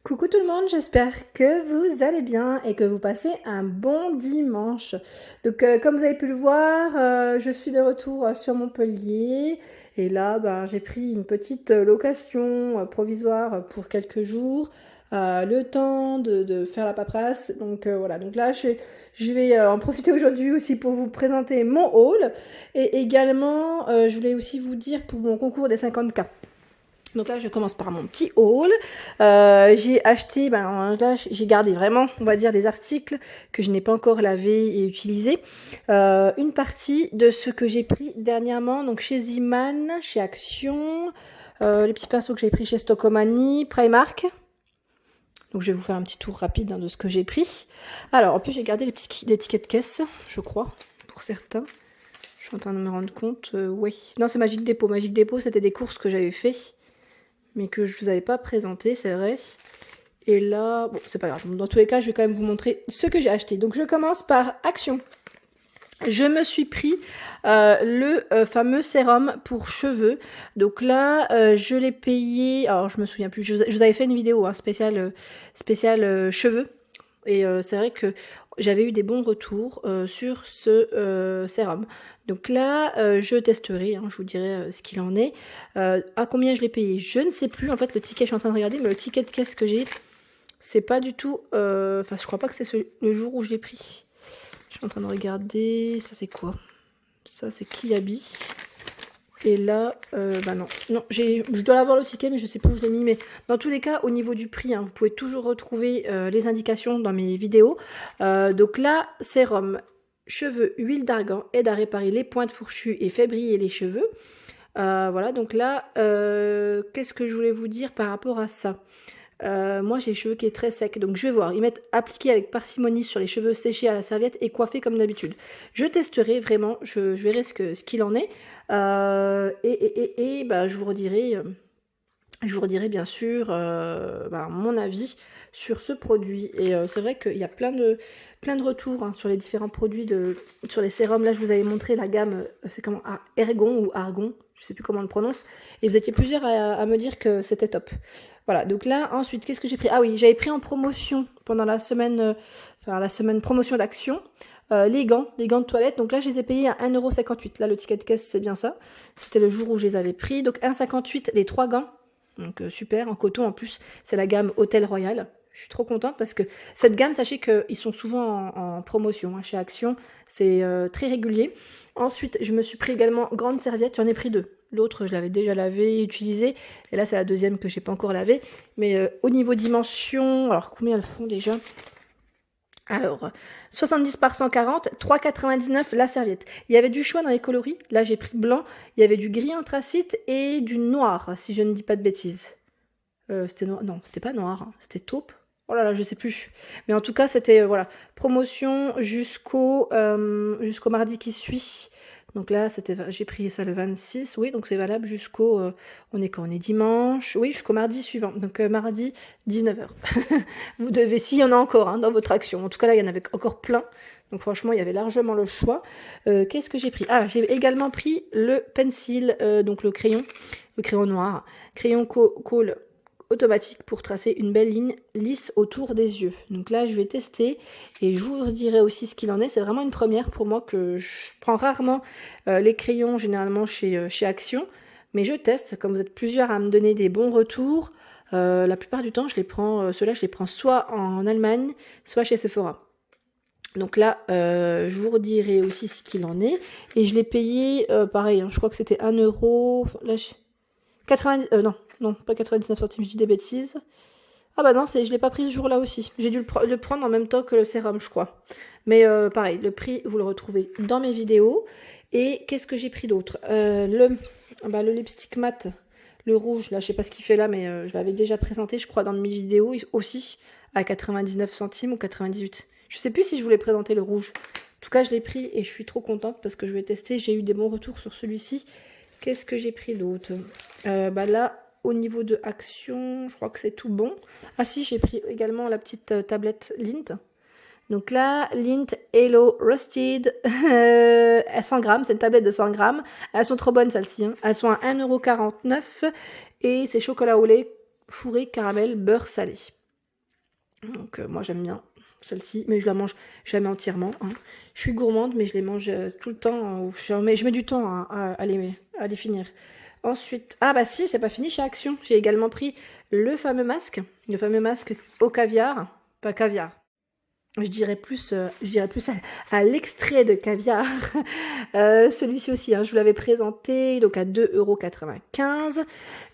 Coucou tout le monde, j'espère que vous allez bien et que vous passez un bon dimanche. Donc comme vous avez pu le voir, je suis de retour sur Montpellier et là j'ai pris une petite location provisoire pour quelques jours. Le temps de faire la paperasse. Donc voilà, donc là je vais en profiter aujourd'hui aussi pour vous présenter mon haul et également je voulais aussi vous dire pour mon concours des 50K. Donc là, je commence par mon petit haul. J'ai acheté, là, j'ai gardé vraiment, on va dire, des articles que je n'ai pas encore lavés et utilisés. Une partie de ce que j'ai pris dernièrement, donc chez Ziman, chez Action, les petits pinceaux que j'ai pris chez Stockomanie, Primark. Donc je vais vous faire un petit tour rapide de ce que j'ai pris. Alors, en plus, j'ai gardé les tickets de caisse, je crois, pour certains. Je suis en train de me rendre compte. Oui. Non, c'est Magic Depot. Magic Depot, c'était des courses que j'avais fait, mais que je ne vous avais pas présenté, c'est vrai. Et là, bon, c'est pas grave. Dans tous les cas, je vais quand même vous montrer ce que j'ai acheté. Donc, je commence par Action. Je me suis pris le fameux sérum pour cheveux. Donc là, je l'ai payé. Alors, je me souviens plus. Je vous avais fait une vidéo spéciale cheveux. Et c'est vrai que j'avais eu des bons retours sur ce sérum. Donc là, je testerai, je vous dirai ce qu'il en est. À combien je l'ai payé, je ne sais plus. En fait, le ticket, je suis en train de regarder, mais le ticket de caisse que j'ai, c'est pas du tout... Enfin, je crois pas que c'est le jour où je l'ai pris. Je suis en train de regarder. Ça, c'est quoi? Ça, c'est Kiabi. Et là, non, je dois l'avoir le ticket, mais je sais plus où je l'ai mis. Mais dans tous les cas, au niveau du prix, vous pouvez toujours retrouver les indications dans mes vidéos. Donc là, sérum, cheveux, huile d'argan aide à réparer les pointes fourchues et fait briller les cheveux. Voilà, donc là, qu'est-ce que je voulais vous dire par rapport à ça? Moi j'ai les cheveux qui est très sec, donc je vais voir. Ils mettent appliqué avec parcimonie sur les cheveux séchés à la serviette et coiffés comme d'habitude. Je testerai vraiment, je verrai ce qu'il en est. Je vous redirai, bien sûr mon avis sur ce produit. Et c'est vrai qu'il y a plein de retours sur les différents produits, sur les sérums. Là, je vous avais montré la gamme, c'est comment, Ergon ou Argon, je sais plus comment on le prononce. Et vous étiez plusieurs à me dire que c'était top. Voilà, donc là, ensuite, qu'est-ce que j'ai pris? Ah oui, j'avais pris en promotion pendant la semaine promotion d'Action. Les gants de toilette, donc là je les ai payés à 1,58 €. Là le ticket de caisse c'est bien ça. C'était le jour où je les avais pris. Donc 1,58 € les 3 gants. Donc super, en coton en plus. C'est la gamme Hôtel Royal. Je suis trop contente parce que cette gamme, sachez qu'ils sont souvent en promotion chez Action. C'est très régulier. Ensuite, je me suis pris également grande serviette. J'en ai pris 2. L'autre, je l'avais déjà lavé et utilisé. Et là, c'est la deuxième que j'ai pas encore lavée. Mais au niveau dimension, alors combien elles font déjà? Alors, 70 par 140, 3,99 la serviette. Il y avait du choix dans les coloris. Là, j'ai pris blanc. Il y avait du gris anthracite et du noir, si je ne dis pas de bêtises. C'était noir. Non, c'était pas noir. C'était taupe. Oh là là, je sais plus. Mais en tout cas, c'était voilà, promotion jusqu'au mardi qui suit. Donc là, j'ai pris ça le 26. Oui, donc c'est valable jusqu'au... on est quand? On est dimanche. Oui, jusqu'au mardi suivant. Donc mardi, 19 h. Vous devez, s'il y en a encore dans votre action. En tout cas, là, il y en avait encore plein. Donc franchement, il y avait largement le choix. Qu'est-ce que j'ai pris? Ah, j'ai également pris le pencil, donc le crayon noir. Crayon colle automatique pour tracer une belle ligne lisse autour des yeux. Donc là, je vais tester et je vous redirai aussi ce qu'il en est. C'est vraiment une première pour moi, que je prends rarement les crayons généralement chez Action. Mais je teste, comme vous êtes plusieurs à me donner des bons retours. La plupart du temps, ceux-là, je les prends soit en Allemagne, soit chez Sephora. Donc là, je vous redirai aussi ce qu'il en est. Et je l'ai payé, pareil, je crois que c'était 1 €. Là, 90, non, pas 99 centimes, je dis des bêtises. Ah bah non, je l'ai pas pris ce jour-là aussi. J'ai dû le prendre en même temps que le sérum, je crois. Mais pareil, le prix, vous le retrouvez dans mes vidéos. Et qu'est-ce que j'ai pris d'autre? Le lipstick mat, le rouge, là, je sais pas ce qu'il fait là, mais je l'avais déjà présenté, je crois, dans mes vidéos aussi, à 99 centimes ou 98. Je sais plus si je voulais présenter le rouge. En tout cas, je l'ai pris et je suis trop contente parce que je vais tester. J'ai eu des bons retours sur celui-ci. Qu'est-ce que j'ai pris d'autre? Là, au niveau de Action, je crois que c'est tout bon. Ah si, j'ai pris également la petite tablette Lint. Donc là, Lint Hello Rusted, 100 grammes, c'est une tablette de 100 grammes. Elles sont trop bonnes celles-ci. Elles sont à 1,49 € et c'est chocolat au lait, fourré, caramel, beurre salé. Donc moi j'aime bien celle-ci, mais je la mange jamais entièrement. Hein. Je suis gourmande, mais je les mange tout le temps. Je mets du temps à les finir. Ensuite, ah bah si, c'est pas fini chez Action. J'ai également pris le fameux masque au caviar, pas caviar. Je dirais plus à l'extrait de caviar. Celui-ci aussi, hein, je vous l'avais présenté, donc à 2,95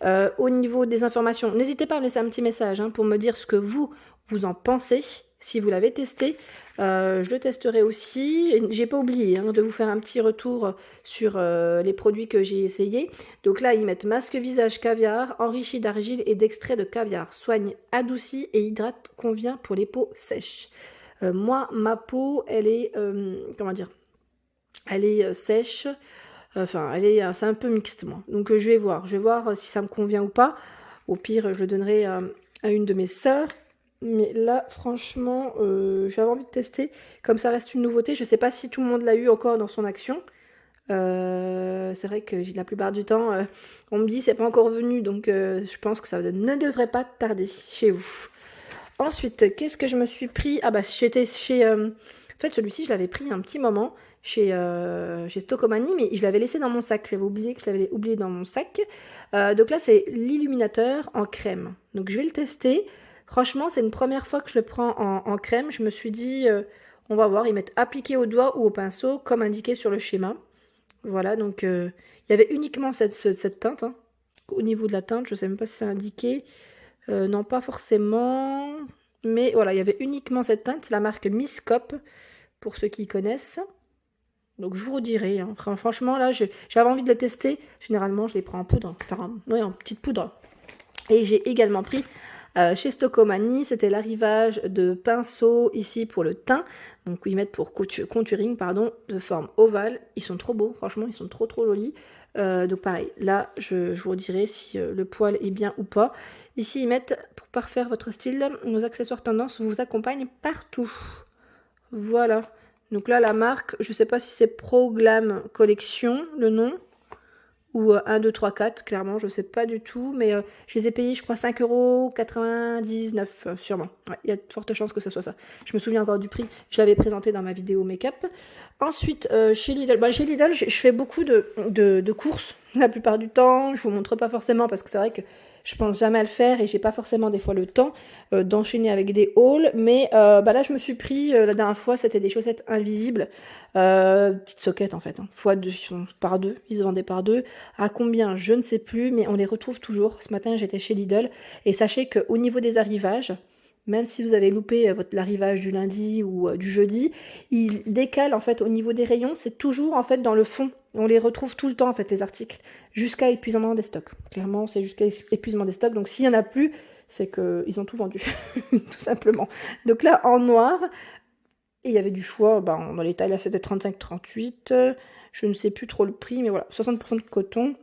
€. Au niveau des informations, n'hésitez pas à me laisser un petit message hein, pour me dire ce que vous en pensez, si vous l'avez testé. Je le testerai aussi. J'ai pas oublié hein, de vous faire un petit retour sur les produits que j'ai essayés. Donc là, ils mettent masque visage caviar, enrichi d'argile et d'extrait de caviar. Soigne, adoucit et hydrate, convient pour les peaux sèches. Moi, ma peau, elle est, comment dire, elle est sèche, enfin, c'est un peu mixte, moi. Donc, je vais voir si ça me convient ou pas. Au pire, je le donnerai à une de mes sœurs. Mais là, franchement, j'avais envie de tester. Comme ça reste une nouveauté, je sais pas si tout le monde l'a eu encore dans son Action. C'est vrai que la plupart du temps, on me dit c'est pas encore venu, donc je pense que ça ne devrait pas tarder chez vous. Ensuite, qu'est-ce que je me suis pris? Ah bah j'étais chez... En fait, celui-ci, je l'avais pris un petit moment chez Stocomanie, mais je l'avais laissé dans mon sac. J'avais oublié que je l'avais oublié dans mon sac. Donc là, c'est l'illuminateur en crème. Donc je vais le tester. Franchement, c'est une première fois que je le prends en crème. Je me suis dit, on va voir, ils mettent appliqué au doigt ou au pinceau, comme indiqué sur le schéma. Voilà, donc il y avait uniquement cette teinte. Hein. Au niveau de la teinte, je ne sais même pas si c'est indiqué. Non, pas forcément. Mais voilà, il y avait uniquement cette teinte. C'est la marque Miss Cop, pour ceux qui connaissent. Donc je vous redirai. Hein. Franchement, là, j'avais envie de le tester. Généralement, je les prends en poudre. Enfin, ouais, en petite poudre. Et j'ai également pris chez Stocomanie, c'était l'arrivage de pinceaux ici pour le teint. Donc ils mettent pour contouring, pardon, de forme ovale. Ils sont trop beaux, franchement, ils sont trop jolis. Donc pareil, là, je vous redirai si le poil est bien ou pas. Ici, ils mettent, pour parfaire votre style, nos accessoires tendance vous accompagnent partout. Voilà. Donc là, la marque, je ne sais pas si c'est Pro Glam Collection, le nom, ou 1, 2, 3, 4, clairement, je ne sais pas du tout, mais je les ai payés, je crois, 5,99 € sûrement. Ouais, il y a de fortes chances que ce soit ça. Je me souviens encore du prix, je l'avais présenté dans ma vidéo make-up. Ensuite, chez Lidl, chez Lidl, je fais beaucoup de courses, la plupart du temps. Je vous montre pas forcément parce que c'est vrai que je pense jamais à le faire et j'ai pas forcément des fois le temps d'enchaîner avec des hauls. Mais là, je me suis pris, la dernière fois, c'était des chaussettes invisibles. Petites soquettes en fait, hein, par deux, ils se vendaient par deux. À combien, je ne sais plus, mais on les retrouve toujours. Ce matin, j'étais chez Lidl et sachez qu'au niveau des arrivages, même si vous avez loupé l'arrivage du lundi ou du jeudi, ils décalent en fait au niveau des rayons, c'est toujours en fait dans le fond. On les retrouve tout le temps en fait les articles, jusqu'à épuisement des stocks. Clairement, c'est jusqu'à épuisement des stocks. Donc s'il n'y en a plus, c'est qu'ils ont tout vendu, tout simplement. Donc là, en noir, et il y avait du choix, dans les tailles là c'était 35-38, je ne sais plus trop le prix, mais voilà, 60% de coton.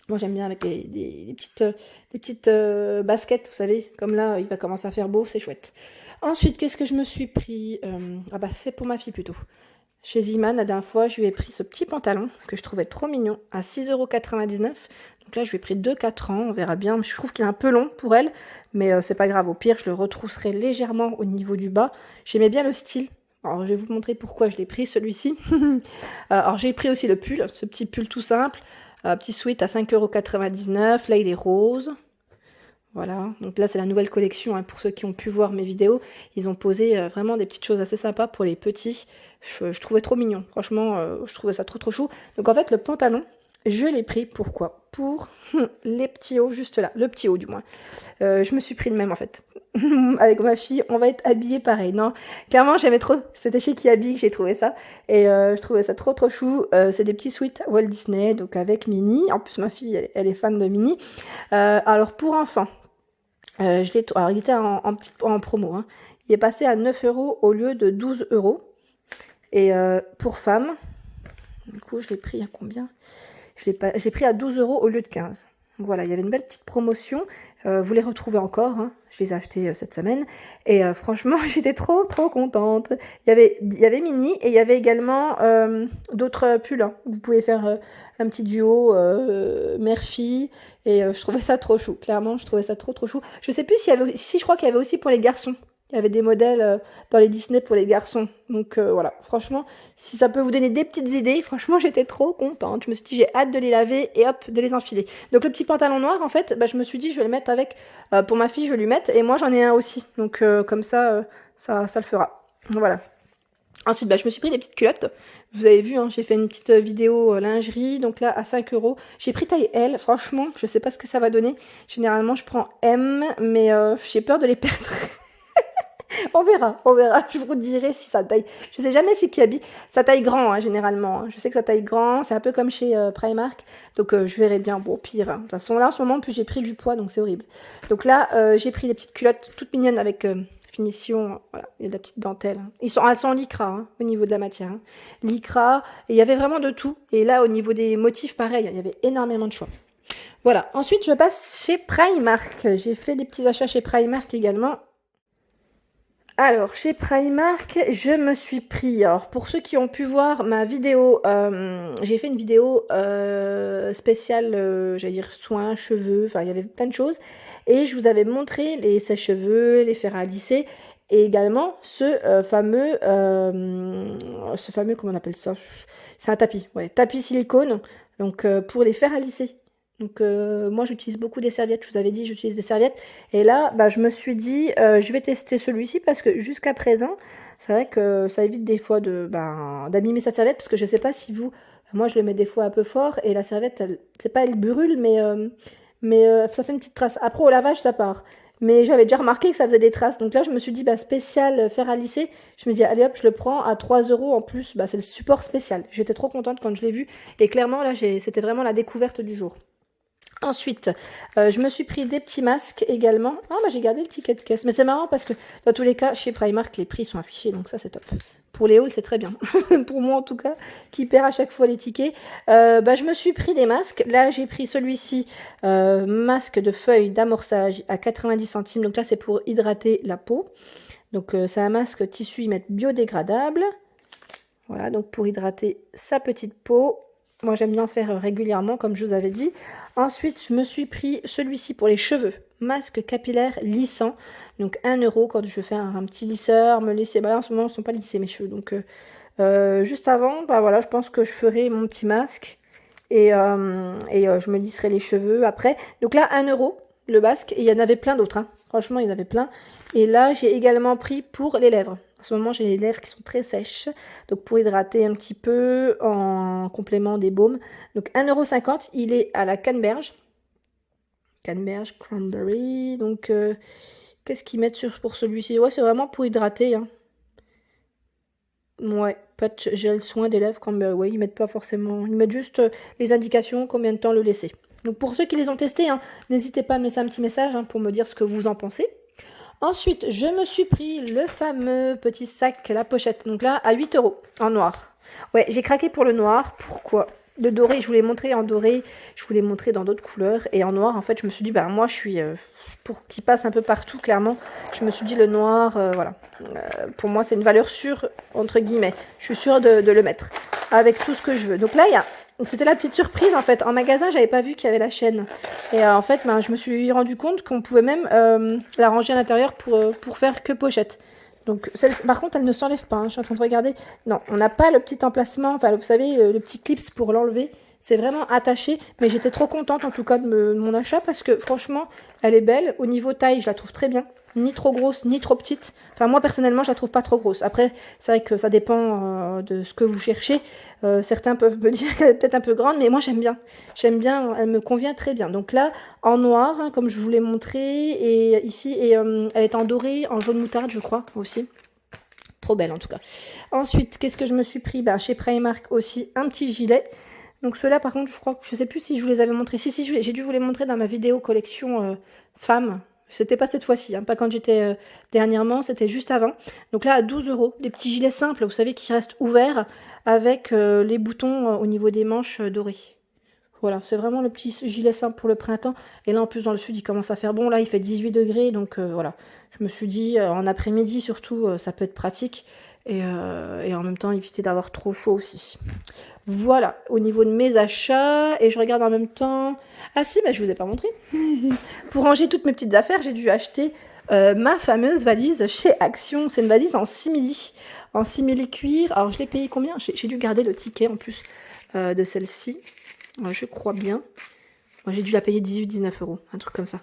Moi j'aime bien avec des petites baskets, vous savez, comme là il va commencer à faire beau, c'est chouette. Ensuite, qu'est-ce que je me suis pris? C'est pour ma fille plutôt. Chez Ziman, la dernière fois, je lui ai pris ce petit pantalon que je trouvais trop mignon à 6,99 €. Donc là, je lui ai pris 2-4 ans, on verra bien. Je trouve qu'il est un peu long pour elle, mais c'est pas grave. Au pire, je le retrousserai légèrement au niveau du bas. J'aimais bien le style. Alors, je vais vous montrer pourquoi je l'ai pris, celui-ci. Alors, j'ai pris aussi le pull, ce petit pull tout simple. Petit sweat à 5,99 €. Là, il est rose. Voilà, donc là c'est la nouvelle collection, hein, pour ceux qui ont pu voir mes vidéos. Ils ont posé vraiment des petites choses assez sympas pour les petits. Je trouvais trop mignon, franchement, je trouvais ça trop chou. Donc en fait le pantalon, je l'ai pris, pourquoi? Pour les petits hauts, juste là, le petit haut du moins. Je me suis pris le même en fait. Avec ma fille, on va être habillés pareil. Non, clairement j'aimais trop, c'était chez Kiabi que j'ai trouvé ça. Et je trouvais ça trop chou. C'est des petits sweats Walt Disney, donc avec Minnie. En plus ma fille, elle est fan de Minnie. Alors pour enfants, alors il était en promo, hein. Il est passé à 9 € au lieu de 12 €. Et pour femmes, du coup je l'ai pris à combien? Je l'ai pris à 12 € au lieu de 15. Donc voilà, il y avait une belle petite promotion. Vous les retrouvez encore, hein. Je les ai achetés cette semaine. Et franchement, j'étais trop contente. Il y avait Minnie et il y avait également d'autres pulls, hein. Vous pouvez faire un petit duo mère-fille. Et je trouvais ça trop chou. Clairement, je trouvais ça trop chou. Je sais plus si je crois qu'il y avait aussi pour les garçons. Il y avait des modèles dans les Disney pour les garçons. Donc voilà, franchement, si ça peut vous donner des petites idées, franchement, j'étais trop contente. Je me suis dit, j'ai hâte de les laver et hop, de les enfiler. Donc le petit pantalon noir, en fait, bah, je me suis dit, je vais le mettre avec, pour ma fille, je vais lui mettre. Et moi, j'en ai un aussi. Donc comme ça, ça le fera. Voilà. Ensuite, bah, je me suis pris des petites culottes. Vous avez vu, hein, j'ai fait une petite vidéo lingerie. Donc là, à 5 euros. J'ai pris taille L. Franchement, je sais pas ce que ça va donner. Généralement, je prends M, mais j'ai peur de les perdre. On verra, on verra. Je vous dirai si ça taille. Je sais jamais si qui habille. Ça taille grand, hein, généralement. Je sais que ça taille grand. C'est un peu comme chez Primark. Donc, je verrai bien. Bon, pire. Hein. De toute façon, là, en ce moment, en plus, j'ai pris du poids, donc c'est horrible. Donc là, j'ai pris des petites culottes toutes mignonnes avec finition. Voilà, il y a de la petite dentelle. Hein. Elles sont en lycra, hein, au niveau de la matière. Hein. Lycra. Et il y avait vraiment de tout. Et là, au niveau des motifs, pareil, il y avait énormément de choix. Voilà. Ensuite, je passe chez Primark. J'ai fait des petits achats chez Primark également. Alors, chez Primark, je me suis pris, alors pour ceux qui ont pu voir ma vidéo, j'ai fait une vidéo spéciale, j'allais dire soins, cheveux, enfin il y avait plein de choses. Et je vous avais montré les sèche-cheveux, les fers à lisser, et également ce fameux, comment on appelle ça? C'est un tapis, ouais, tapis silicone, donc pour les fers à lisser. Donc moi j'utilise beaucoup des serviettes, je vous avais dit j'utilise des serviettes. Et là bah, je me suis dit je vais tester celui-ci parce que jusqu'à présent c'est vrai que ça évite des fois d'abîmer sa serviette parce que je sais pas si vous, moi je le mets des fois un peu fort et la serviette c'est pas elle brûle mais ça fait une petite trace. Après au lavage ça part. Mais j'avais déjà remarqué que ça faisait des traces. Donc là je me suis dit bah spécial fer à lisser. Je me dis allez hop je le prends à 3 euros en plus. Bah c'est le support spécial. J'étais trop contente quand je l'ai vu. Et clairement là c'était vraiment la découverte du jour. Ensuite, je me suis pris des petits masques également. Ah, bah j'ai gardé le ticket de caisse. Mais c'est marrant parce que dans tous les cas, chez Primark, les prix sont affichés. Donc ça, c'est top. Pour les hauls, c'est très bien. Pour moi, en tout cas, qui perd à chaque fois les tickets. Bah, je me suis pris des masques. Là, j'ai pris celui-ci, masque de feuilles d'amorçage à 90 centimes. Donc là, c'est pour hydrater la peau. Donc c'est un masque tissu biodégradable. Voilà, donc pour hydrater sa petite peau. Moi, j'aime bien faire régulièrement, comme je vous avais dit. Ensuite, je me suis pris celui-ci pour les cheveux. Masque capillaire lissant. Donc, 1 euro quand je fais un petit lisseur, me lisser. Bah là, en ce moment, ils ne sont pas lissés, mes cheveux. Donc, juste avant, bah voilà, je pense que je ferai mon petit masque. Et je me lisserai les cheveux après. Donc là, 1 euro, le masque. Et il y en avait plein d'autres. Hein. Franchement, il y en avait plein. Et là, j'ai également pris pour les lèvres. En ce moment, j'ai les lèvres qui sont très sèches. Donc, pour hydrater un petit peu en complément des baumes. Donc, 1,50 €. Il est à la canneberge. Canneberge, cranberry. Donc, qu'est-ce qu'ils mettent pour celui-ci? Ouais, c'est vraiment pour hydrater. Hein. Ouais, patch gel soin des lèvres cranberry. Ouais, ils mettent pas forcément. Ils mettent juste les indications, combien de temps le laisser. Donc, pour ceux qui les ont testés, hein, n'hésitez pas à me laisser un petit message pour me dire ce que vous en pensez. Ensuite, je me suis pris le fameux petit sac, la pochette. Donc là, à 8 € en noir. Ouais, j'ai craqué pour le noir. Pourquoi? Le doré, je voulais montrer en doré. Je voulais montrer dans d'autres couleurs. Et en noir, en fait, je me suis dit, bah moi, je suis... pour qu'il passe un peu partout, clairement. Je me suis dit, le noir, voilà. Pour moi, c'est une valeur sûre, entre guillemets. Je suis sûre de le mettre. Avec tout ce que je veux. Donc là, il y a... C'était la petite surprise en fait. En magasin, j'avais pas vu qu'il y avait la chaîne. Et en fait, je me suis rendu compte qu'on pouvait même la ranger à l'intérieur pour faire que pochette. Donc, par contre, elle ne s'enlève pas. Hein. Je suis en train de regarder. Non, on n'a pas le petit emplacement. Enfin, vous savez, le petit clips pour l'enlever. C'est vraiment attaché. Mais j'étais trop contente en tout cas de mon achat parce que franchement, elle est belle. Au niveau taille, je la trouve très bien. Ni trop grosse, ni trop petite. Enfin, moi personnellement, je la trouve pas trop grosse. Après, c'est vrai que ça dépend de ce que vous cherchez. Certains peuvent me dire qu'elle est peut-être un peu grande, mais moi j'aime bien. J'aime bien, elle me convient très bien. Donc là, en noir, hein, comme je vous l'ai montré, et ici, elle est en doré, en jaune moutarde, je crois, aussi. Trop belle en tout cas. Ensuite, qu'est-ce que je me suis pris? Chez Primark aussi, un petit gilet. Donc ceux-là, par contre, je sais plus si je vous les avais montrés. Si, j'ai dû vous les montrer dans ma vidéo collection femmes. C'était pas cette fois-ci, hein, pas quand j'étais dernièrement, c'était juste avant. Donc là, à 12 €, des petits gilets simples, vous savez, qui restent ouverts avec les boutons au niveau des manches dorés. Voilà, c'est vraiment le petit gilet simple pour le printemps. Et là, en plus, dans le sud, il commence à faire bon. Là, il fait 18 degrés, donc voilà. Je me suis dit, en après-midi, surtout, ça peut être pratique. Et en même temps, éviter d'avoir trop chaud aussi. Voilà, au niveau de mes achats, et je regarde en même temps... Ah si, je vous ai pas montré. Pour ranger toutes mes petites affaires, j'ai dû acheter ma fameuse valise chez Action. C'est une valise en simili cuir. Alors je l'ai payé combien? J'ai dû garder le ticket en plus de celle-ci. Je crois bien. Moi, j'ai dû la payer 18-19 €, un truc comme ça.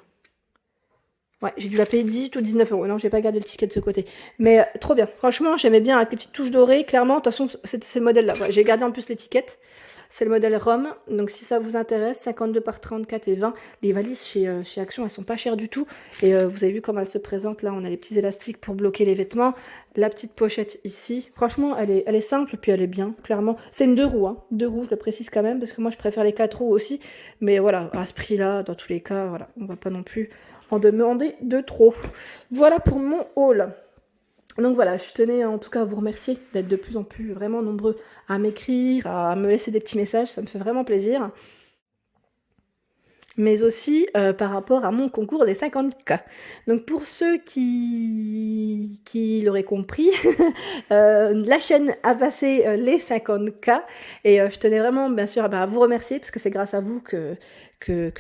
Ouais, j'ai dû la payer 18 ou 19 €. Non, j'ai pas gardé le ticket de ce côté. Mais trop bien. Franchement, j'aimais bien avec les petites touches dorées. Clairement, de toute façon, c'est le modèle-là. Ouais, j'ai gardé en plus l'étiquette. C'est le modèle Rome. Donc, si ça vous intéresse, 52 par 34 et 20. Les valises chez Action, elles sont pas chères du tout. Et vous avez vu comment elles se présentent. Là, on a les petits élastiques pour bloquer les vêtements. La petite pochette ici. Franchement, elle est simple, puis elle est bien, clairement. C'est une 2 roues, hein. 2 roues, je le précise quand même, parce que moi, je préfère les 4 roues aussi. Mais voilà, à ce prix-là, dans tous les cas, voilà, on va pas non plus en demander de trop. Voilà pour mon haul. Donc voilà, je tenais en tout cas à vous remercier d'être de plus en plus vraiment nombreux à m'écrire, à me laisser des petits messages, ça me fait vraiment plaisir. Mais aussi par rapport à mon concours des 50K. Donc pour ceux qui l'auraient compris, la chaîne a passé les 50K et je tenais vraiment bien sûr à vous remercier parce que c'est grâce à vous que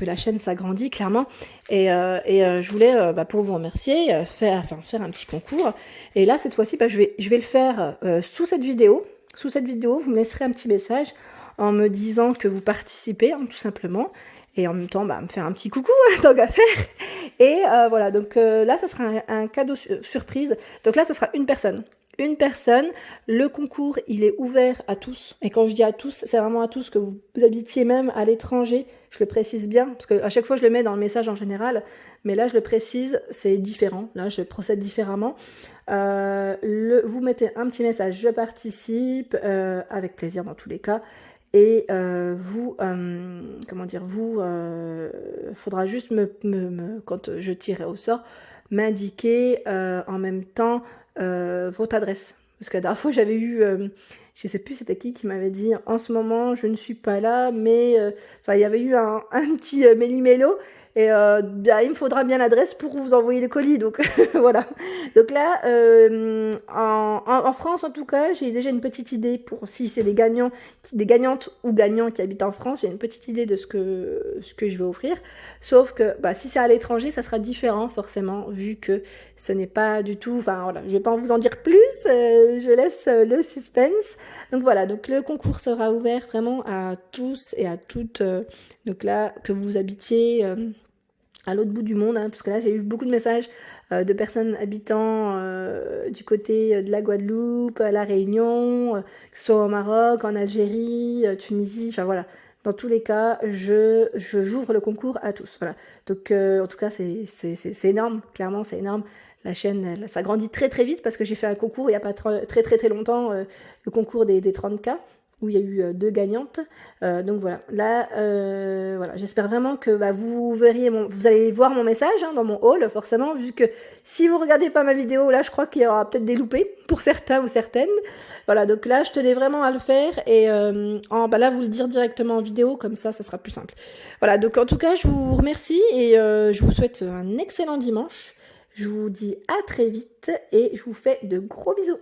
la chaîne s'agrandit clairement et je voulais pour vous remercier faire un petit concours et là cette fois-ci je vais le faire sous cette vidéo. Sous cette vidéo, vous me laisserez un petit message en me disant que vous participez tout simplement. Et en même temps, me faire un petit coucou, tant qu'à faire. Et voilà, donc là, ça sera un cadeau surprise. Donc là, ça sera une personne. Une personne. Le concours, il est ouvert à tous. Et quand je dis à tous, c'est vraiment à tous, que vous habitiez même à l'étranger. Je le précise bien, parce qu'à chaque fois, je le mets dans le message en général. Mais là, je le précise, c'est différent. Là, je procède différemment. Vous mettez un petit message, je participe, avec plaisir dans tous les cas. Et faudra juste quand je tirerai au sort, m'indiquer en même temps votre adresse. Parce que la dernière fois, j'avais eu, je sais plus c'était qui m'avait dit, en ce moment, je ne suis pas là, mais, il y avait eu un petit méli-mélo. Et il me faudra bien l'adresse pour vous envoyer le colis. Donc voilà. Donc là, en France en tout cas, j'ai déjà une petite idée pour si c'est des gagnantes ou gagnants qui habitent en France, j'ai une petite idée de ce que je vais offrir. Sauf que si c'est à l'étranger, ça sera différent forcément, vu que ce n'est pas du tout. Enfin voilà, je vais pas vous en dire plus. Je laisse le suspense. Donc voilà, donc le concours sera ouvert vraiment à tous et à toutes. Donc là, que vous habitiez à l'autre bout du monde, parce que là j'ai eu beaucoup de messages de personnes habitant du côté de la Guadeloupe, à La Réunion, que ce soit au Maroc, en Algérie, Tunisie, enfin voilà. Dans tous les cas, j'ouvre le concours à tous. Voilà. Donc en tout cas, c'est énorme, clairement c'est énorme. La chaîne, ça grandit très très vite parce que j'ai fait un concours il n'y a pas très longtemps, le concours des 30K. Où il y a eu 2 gagnantes. Donc voilà, là, voilà, j'espère vraiment que vous allez voir mon message dans mon haul, forcément, vu que si vous regardez pas ma vidéo, là, je crois qu'il y aura peut-être des loupés pour certains ou certaines. Voilà, donc là, je tenais vraiment à le faire et là, vous le dire directement en vidéo, comme ça sera plus simple. Voilà, donc en tout cas, je vous remercie et je vous souhaite un excellent dimanche. Je vous dis à très vite et je vous fais de gros bisous.